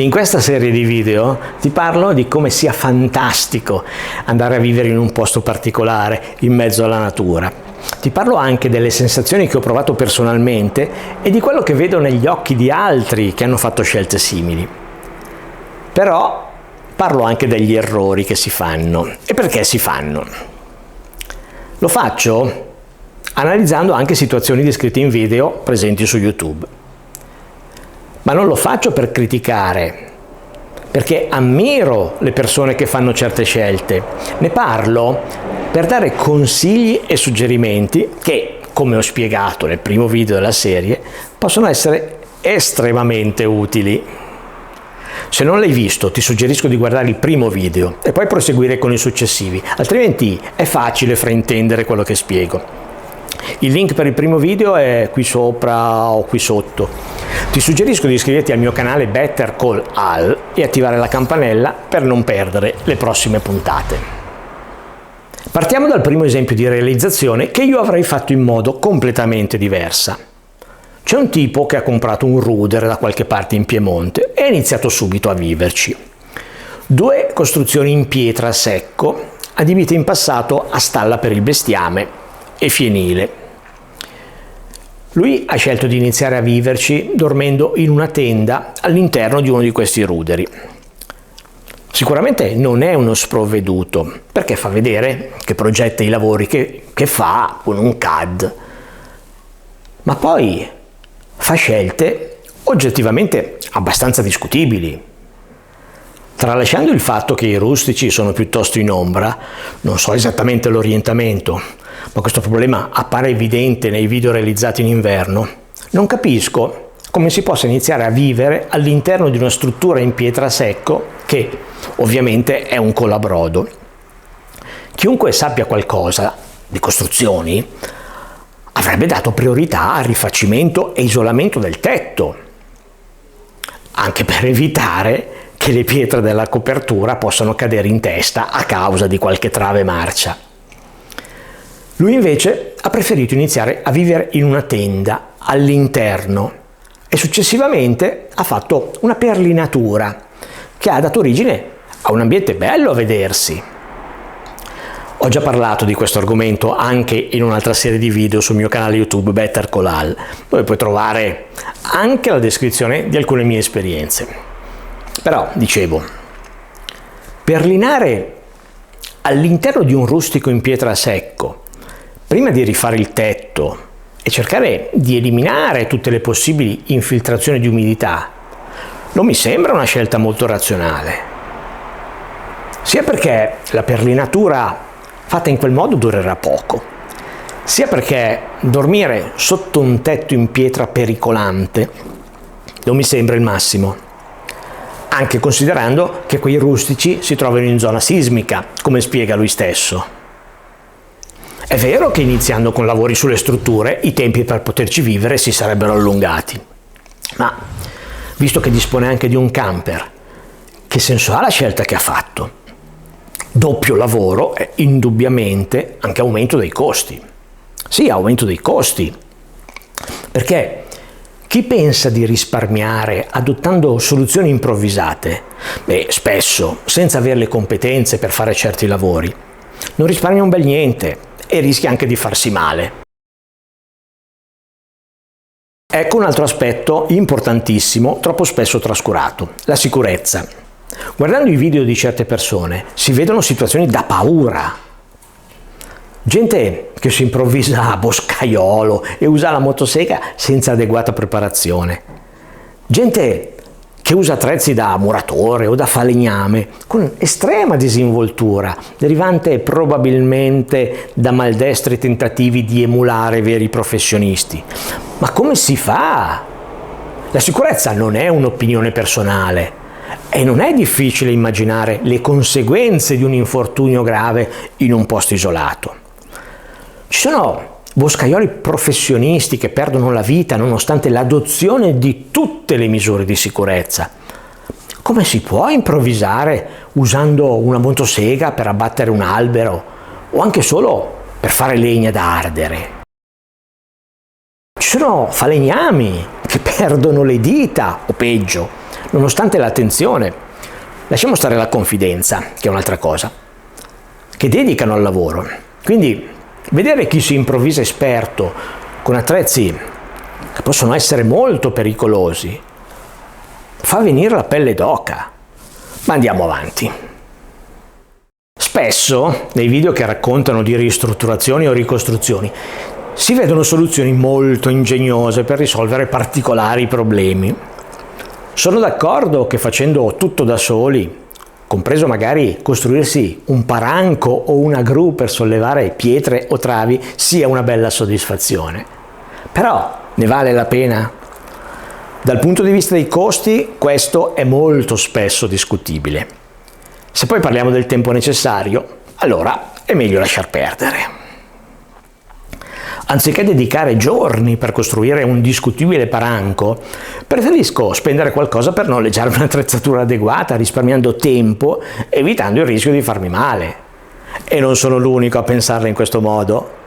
In questa serie di video ti parlo di come sia fantastico andare a vivere in un posto particolare, in mezzo alla natura. Ti parlo anche delle sensazioni che ho provato personalmente e di quello che vedo negli occhi di altri che hanno fatto scelte simili. Però parlo anche degli errori che si fanno. E perché si fanno? Lo faccio analizzando anche situazioni descritte in video presenti su YouTube. Ma non lo faccio per criticare, perché ammiro le persone che fanno certe scelte. Ne parlo per dare consigli e suggerimenti che, come ho spiegato nel primo video della serie, possono essere estremamente utili. Se non l'hai visto, ti suggerisco di guardare il primo video e poi proseguire con i successivi, altrimenti è facile fraintendere quello che spiego. Il link per il primo video è qui sopra o qui sotto. Ti suggerisco di iscriverti al mio canale Better Call Al e attivare la campanella per non perdere le prossime puntate. Partiamo dal primo esempio di realizzazione che io avrei fatto in modo completamente diversa. C'è un tipo che ha comprato un ruder da qualche parte in Piemonte e ha iniziato subito a viverci. 2 costruzioni in pietra a secco, adibite in passato a stalla per il bestiame e fienile. Lui ha scelto di iniziare a viverci dormendo in una tenda all'interno di uno di questi ruderi. Sicuramente non è uno sprovveduto, perché fa vedere che progetta i lavori che fa con un CAD, ma poi fa scelte oggettivamente abbastanza discutibili. Tralasciando il fatto che i rustici sono piuttosto in ombra, non so esattamente l'orientamento, ma questo problema appare evidente nei video realizzati in inverno, non capisco come si possa iniziare a vivere all'interno di una struttura in pietra a secco che ovviamente è un colabrodo. Chiunque sappia qualcosa di costruzioni avrebbe dato priorità al rifacimento e isolamento del tetto, anche per evitare che le pietre della copertura possano cadere in testa a causa di qualche trave marcia. Lui invece ha preferito iniziare a vivere in una tenda all'interno e successivamente ha fatto una perlinatura che ha dato origine a un ambiente bello a vedersi. Ho già parlato di questo argomento anche in un'altra serie di video sul mio canale YouTube Better Call Al, dove puoi trovare anche la descrizione di alcune mie esperienze. Però, dicevo, perlinare all'interno di un rustico in pietra a secco, prima di rifare il tetto e cercare di eliminare tutte le possibili infiltrazioni di umidità, non mi sembra una scelta molto razionale. Sia perché la perlinatura fatta in quel modo durerà poco, sia perché dormire sotto un tetto in pietra pericolante non mi sembra il massimo, anche considerando che quei rustici si trovano in zona sismica, come spiega lui stesso. È vero che iniziando con lavori sulle strutture i tempi per poterci vivere si sarebbero allungati, ma visto che dispone anche di un camper, che senso ha la scelta che ha fatto? Doppio lavoro è indubbiamente anche aumento dei costi. Sì, aumento dei costi, perché chi pensa di risparmiare adottando soluzioni improvvisate, spesso senza avere le competenze per fare certi lavori, non risparmia un bel niente e rischia anche di farsi male. Ecco un altro aspetto importantissimo, troppo spesso trascurato: la sicurezza. Guardando i video di certe persone si vedono situazioni da paura. Gente che si improvvisa boscaiolo e usa la motosega senza adeguata preparazione. Gente che usa attrezzi da muratore o da falegname con estrema disinvoltura, derivante probabilmente da maldestri tentativi di emulare veri professionisti. Ma come si fa? La sicurezza non è un'opinione personale e non è difficile immaginare le conseguenze di un infortunio grave in un posto isolato. Ci sono boscaioli professionisti che perdono la vita nonostante l'adozione di tutte le misure di sicurezza. Come si può improvvisare usando una motosega per abbattere un albero o anche solo per fare legna da ardere? Ci sono falegnami che perdono le dita o peggio nonostante l'attenzione, lasciamo stare la confidenza, che è un'altra cosa, che dedicano al lavoro. Quindi vedere chi si improvvisa esperto con attrezzi che possono essere molto pericolosi fa venire la pelle d'oca. Ma andiamo avanti. Spesso, nei video che raccontano di ristrutturazioni o ricostruzioni, si vedono soluzioni molto ingegnose per risolvere particolari problemi. Sono d'accordo che facendo tutto da soli, compreso magari costruirsi un paranco o una gru per sollevare pietre o travi, sia una bella soddisfazione. Però ne vale la pena? Dal punto di vista dei costi, questo è molto spesso discutibile. Se poi parliamo del tempo necessario, allora è meglio lasciar perdere. Anziché dedicare giorni per costruire un discutibile paranco, preferisco spendere qualcosa per noleggiare un'attrezzatura adeguata, risparmiando tempo, evitando il rischio di farmi male. E non sono l'unico a pensarla in questo modo.